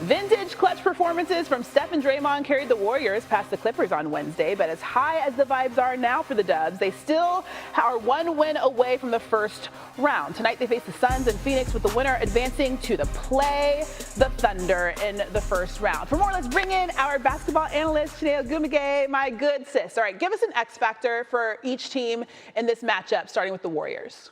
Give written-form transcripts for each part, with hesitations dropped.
Vintage clutch performances from Steph and Draymond carried the Warriors past the Clippers on Wednesday, but as high as the vibes are now for the Dubs, they still are one win away from the first round. Tonight they face the Suns and Phoenix, with the winner advancing to the the Thunder in the first round. For more, let's bring in our basketball analyst, Chiney Ogwumike, my good sis. All right, give us an X factor for each team in this matchup, starting with the Warriors.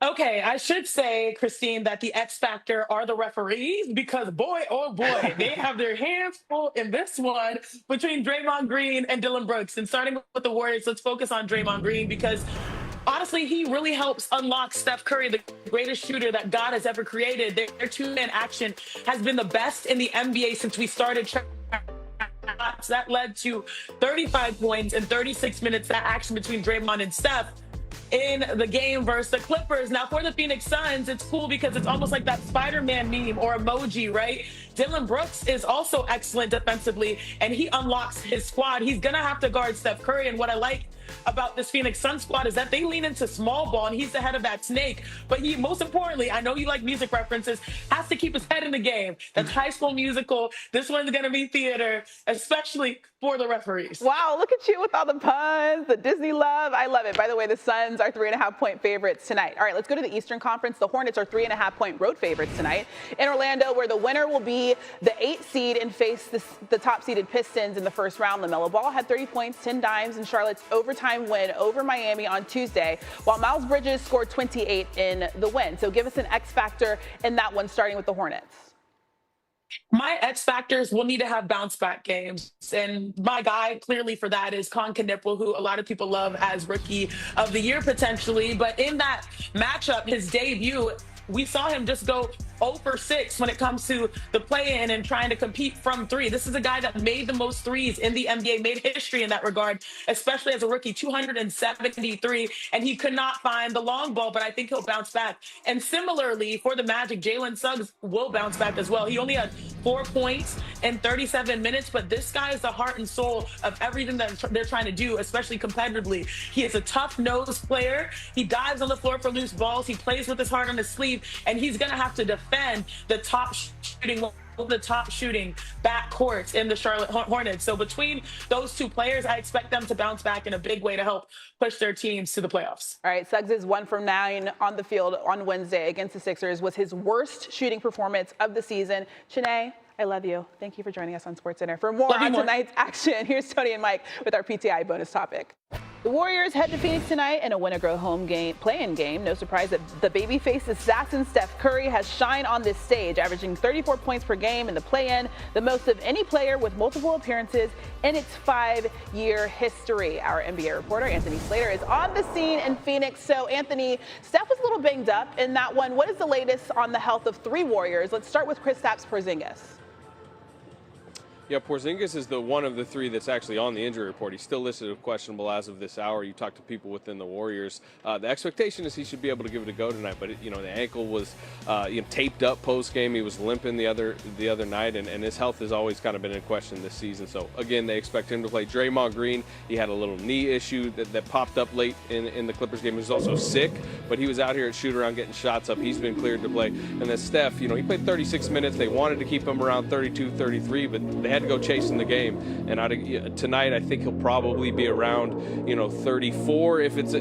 Okay, I should say, Christine, that the X factor are the referees, because boy, oh boy, they have their hands full in this one between Draymond Green and Dillon Brooks. And starting with the Warriors, let's focus on Draymond Green, because honestly, he really helps unlock Steph Curry, the greatest shooter that God has ever created. Their two-man action has been the best in the NBA since we started. That led to 35 points in 36 minutes, that action between Draymond and Steph in the game versus the Clippers. Now, for the Phoenix Suns, it's cool because it's almost like that Spider-Man meme or emoji, right? Dillon Brooks is also excellent defensively, and he unlocks his squad. He's going to have to guard Steph Curry, and what I like about this Phoenix Suns squad is that they lean into small ball, and he's the head of that snake. But he, most importantly, I know you like music references, has to keep his head in the game. That's High School Musical. This one's going to be theater, especially for the referees. Wow, look at you with all the puns, the Disney love. I love it. By the way, the Suns are 3.5-point favorites tonight. All right, let's go to the Eastern Conference. The Hornets are 3.5-point road favorites tonight in Orlando, where the winner will be the 8th seed and face the top-seeded Pistons in the first round. LaMelo Ball had 30 points, 10 dimes in Charlotte's overtime win over Miami on Tuesday, while Miles Bridges scored 28 in the win. So give us an X factor in that one, starting with the Hornets. My X factors will need to have bounce back games. And my guy clearly for that is Con Knipple, who a lot of people love as rookie of the year potentially. But in that matchup, his debut, we saw him just go 0 for 6 when it comes to the play-in and trying to compete from three. This is a guy that made the most threes in the NBA, made history in that regard, especially as a rookie, 273, and he could not find the long ball, but I think he'll bounce back. And similarly, for the Magic, Jalen Suggs will bounce back as well. He only had 4 points in 37 minutes, but this guy is the heart and soul of everything that they're trying to do, especially competitively. He is a tough-nosed player. He dives on the floor for loose balls. He plays with his heart on his sleeve, and he's going to have to defend the top shooting backcourt in the Charlotte Hornets. So between those two players, I expect them to bounce back in a big way to help push their teams to the playoffs. All right, Suggs is 1 from 9 on the field on Wednesday against the Sixers, was his worst shooting performance of the season. Chiney, I love you. Thank you for joining us on SportsCenter. For more on tonight's action, here's Tony and Mike with our PTI bonus topic. The Warriors head to Phoenix tonight in a win-or-go-home play-in game. No surprise that the babyface assassin Steph Curry has shined on this stage, averaging 34 points per game in the play-in, the most of any player with multiple appearances in its 5-year history. Our NBA reporter, Anthony Slater, is on the scene in Phoenix. So, Anthony, Steph was a little banged up in that one. What is the latest on the health of 3 Warriors? Let's start with Kristaps Porzingis. Yeah, Porzingis is the one of the 3 that's actually on the injury report. He's still listed as questionable as of this hour. You talk to people within the Warriors. The expectation is he should be able to give it a go tonight, but the ankle was taped up post game. He was limping the other night, and his health has always kind of been in question this season. So again, they expect him to play. Draymond Green, he had a little knee issue that popped up late in the Clippers game. He was also sick, but he was out here at shoot around getting shots up. He's been cleared to play. And then Steph, he played 36 minutes. They wanted to keep him around 32, 33, but they had to go chasing the game. And tonight, I think he'll probably be around 34 if it's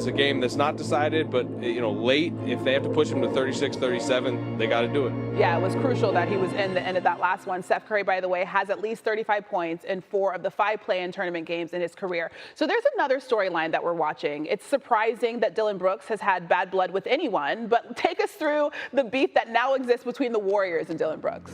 a game that's not decided. But late, if they have to push him to 36, 37, they got to do it. Yeah, it was crucial that he was in the end of that last one. Steph Curry, by the way, has at least 35 points in 4 of the 5 play-in tournament games in his career. So there's another storyline that we're watching. It's surprising that Dillon Brooks has had bad blood with anyone, but take us through the beef that now exists between the Warriors and Dillon Brooks.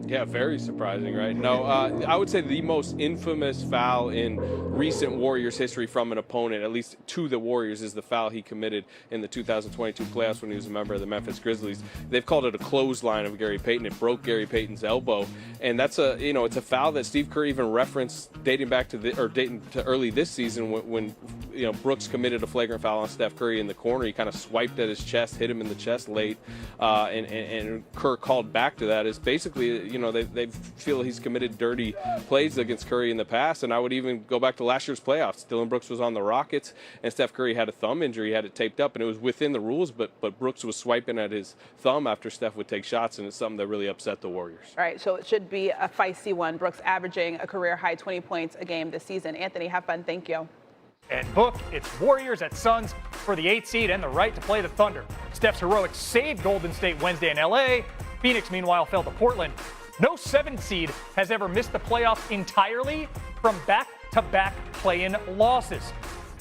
Yeah, very surprising, right? No, I would say the most infamous foul in recent Warriors history from an opponent, at least to the Warriors, is the foul he committed in the 2022 playoffs when he was a member of the Memphis Grizzlies. They've called it a clothesline of Gary Payton. It broke Gary Payton's elbow, and that's it's a foul that Steve Kerr even referenced dating to early this season when Brooks committed a flagrant foul on Steph Curry in the corner. He kind of swiped at his chest, hit him in the chest late, and Kerr called back to that. It's basically they feel he's committed dirty plays against Curry in the past. And I would even go back to last year's playoffs. Dillon Brooks was on the Rockets, and Steph Curry had a thumb injury. He had it taped up, and it was within the rules, but Brooks was swiping at his thumb after Steph would take shots, and it's something that really upset the Warriors. All right, so it should be a feisty one. Brooks averaging a career-high 20 points a game this season. Anthony, have fun. Thank you. And book, it's Warriors at Suns for the 8th seed and the right to play the Thunder. Steph's heroics saved Golden State Wednesday in L.A. Phoenix, meanwhile, fell to Portland. No 7th seed has ever missed the playoffs entirely from back-to-back play-in losses.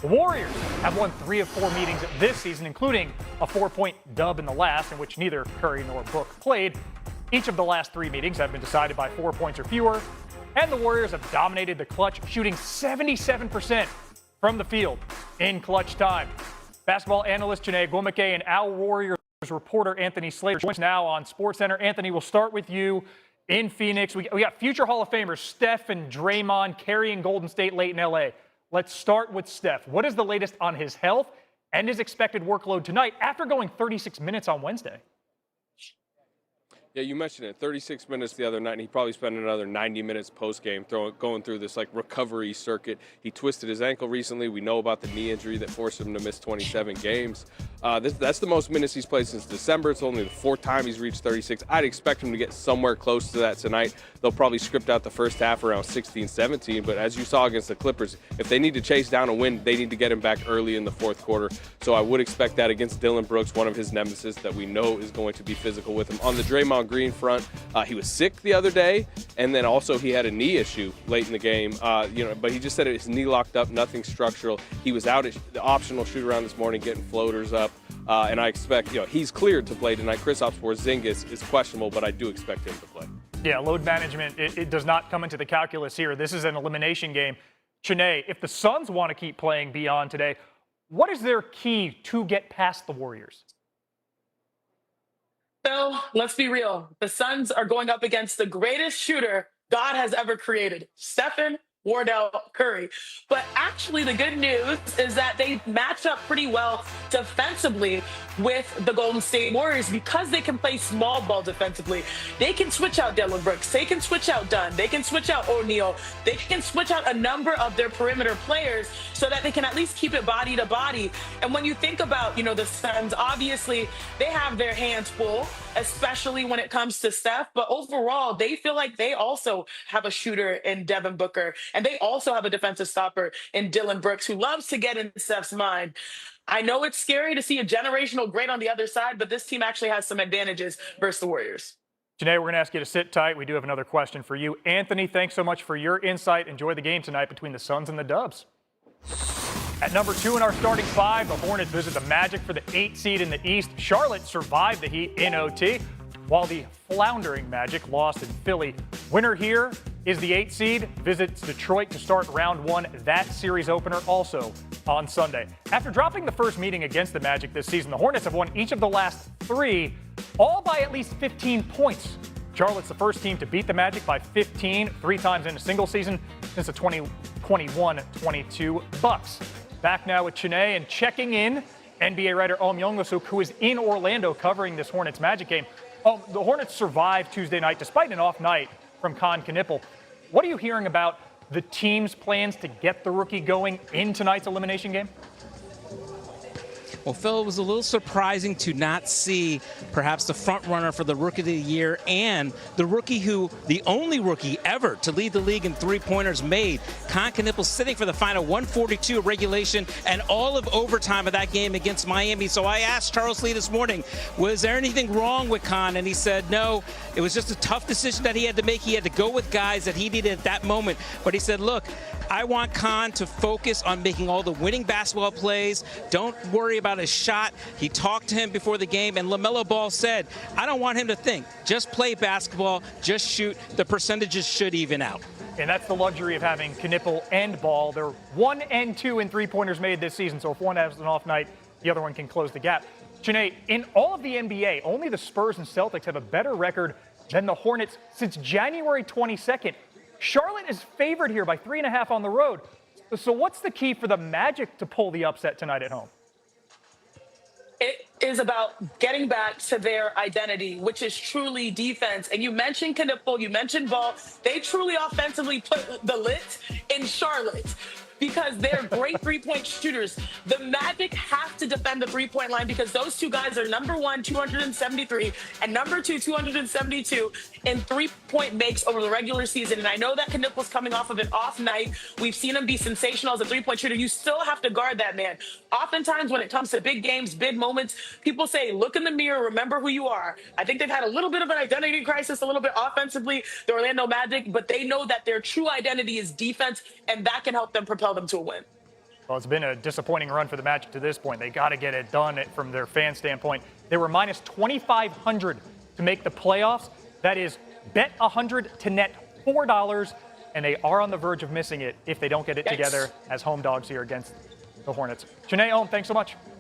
The Warriors have won 3 of 4 meetings this season, including a 4-point dub in the last, in which neither Curry nor Book played. Each of the last 3 meetings have been decided by 4 points or fewer. And the Warriors have dominated the clutch, shooting 77% from the field in clutch time. Basketball analyst Chiney Ogwumike and our Warriors reporter Anthony Slater joins now on SportsCenter. Anthony, we'll start with you in Phoenix. We got future Hall of Famers Steph and Draymond carrying Golden State late in L.A. Let's start with Steph. What is the latest on his health and his expected workload tonight after going 36 minutes on Wednesday? Yeah, you mentioned it. 36 minutes the other night, and he probably spent another 90 minutes post-game going through this recovery circuit. He twisted his ankle recently. We know about the knee injury that forced him to miss 27 games. That's the most minutes he's played since December. It's only the 4th time he's reached 36. I'd expect him to get somewhere close to that tonight. They'll probably script out the first half around 16-17, but as you saw against the Clippers, if they need to chase down a win, they need to get him back early in the 4th quarter. So I would expect that against Dillon Brooks, one of his nemesis that we know is going to be physical with him. On the Draymond Green front, he was sick the other day, and then also he had a knee issue late in the game. But he just said his knee locked up, nothing structural. He was out at the optional shoot around this morning getting floaters up, and I expect he's cleared to play tonight. Kristaps Porzingis is questionable, but I do expect him to play. Yeah, load management, it does not come into the calculus here. This is an elimination game. Chiney, if the Suns want to keep playing beyond today, what is their key to get past the Warriors? So let's be real. The Suns are going up against the greatest shooter God has ever created, Stephen Wardell Curry. But actually the good news is that they match up pretty well defensively with the Golden State Warriors because they can play small ball defensively. They can switch out Dillon Brooks. They can switch out Dunn. They can switch out O'Neal. They can switch out a number of their perimeter players so that they can at least keep it body to body. And when you think about, the Suns, obviously they have their hands full, especially when it comes to Steph. But overall, they feel like they also have a shooter in Devin Booker. And they also have a defensive stopper in Dillon Brooks, who loves to get in Steph's mind. I know it's scary to see a generational great on the other side, but this team actually has some advantages versus the Warriors. Chiney, we're going to ask you to sit tight. We do have another question for you. Anthony, thanks so much for your insight. Enjoy the game tonight between the Suns and the Dubs. At number 2 in our starting 5, the Hornets visit the Magic for the 8th seed in the East. Charlotte survived the Heat in OT, while the floundering Magic lost in Philly. Winner here is the 8th seed, visits Detroit to start round 1. That series opener also on Sunday. After dropping the first meeting against the Magic this season, the Hornets have won each of the last 3, all by at least 15 points. Charlotte's the first team to beat the Magic by 15 3 times in a single season since the 2021-22 Bucks. Back now with Chiney and checking in, NBA writer Younghoe, who is in Orlando covering this Hornets Magic game. The Hornets survived Tuesday night despite an off night from Con Knippel. What are you hearing about the team's plans to get the rookie going in tonight's elimination game? Well, Phil, it was a little surprising to not see perhaps the front runner for the Rookie of the Year and the only rookie ever to lead the league in three-pointers made. Con Knippel sitting for the final 142 of regulation and all of overtime of that game against Miami. So I asked Charles Lee this morning, was there anything wrong with Con? And he said no, it was just a tough decision that he had to make. He had to go with guys that he needed at that moment. But he said, look, I want Con to focus on making all the winning basketball plays. Don't worry about his shot. He talked to him before the game, and LaMelo Ball said, I don't want him to think. Just play basketball. Just shoot. The percentages should even out. And that's the luxury of having Knippel and Ball. They're 1 and 2 in three-pointers made this season, so if one has an off night, the other one can close the gap. Chiney, in all of the NBA, only the Spurs and Celtics have a better record than the Hornets since January 22nd. Charlotte is favored here by 3.5 on the road. So what's the key for the Magic to pull the upset tonight at home? is about getting back to their identity, which is truly defense. And you mentioned Knipple, you mentioned Ball. They truly offensively put the lit in Charlotte because they're great three-point shooters. The Magic have to defend the three-point line because those two guys are number one, 273, and number two, 272 in three-point makes over the regular season. And I know that Knipple's coming off of an off night. We've seen him be sensational as a three-point shooter. You still have to guard that man. Oftentimes when it comes to big games, big moments, people say, look in the mirror, remember who you are. I think they've had a little bit of an identity crisis, a little bit offensively, the Orlando Magic, but they know that their true identity is defense, and that can help them propel them to a win. Well, it's been a disappointing run for the Magic to this point. They got to get it done from their fan standpoint. They were minus 2,500 to make the playoffs. That is bet 100 to net $4, and they are on the verge of missing it if they don't get it together as home dogs here against the Hornets. Chiney Ogwumike, thanks so much.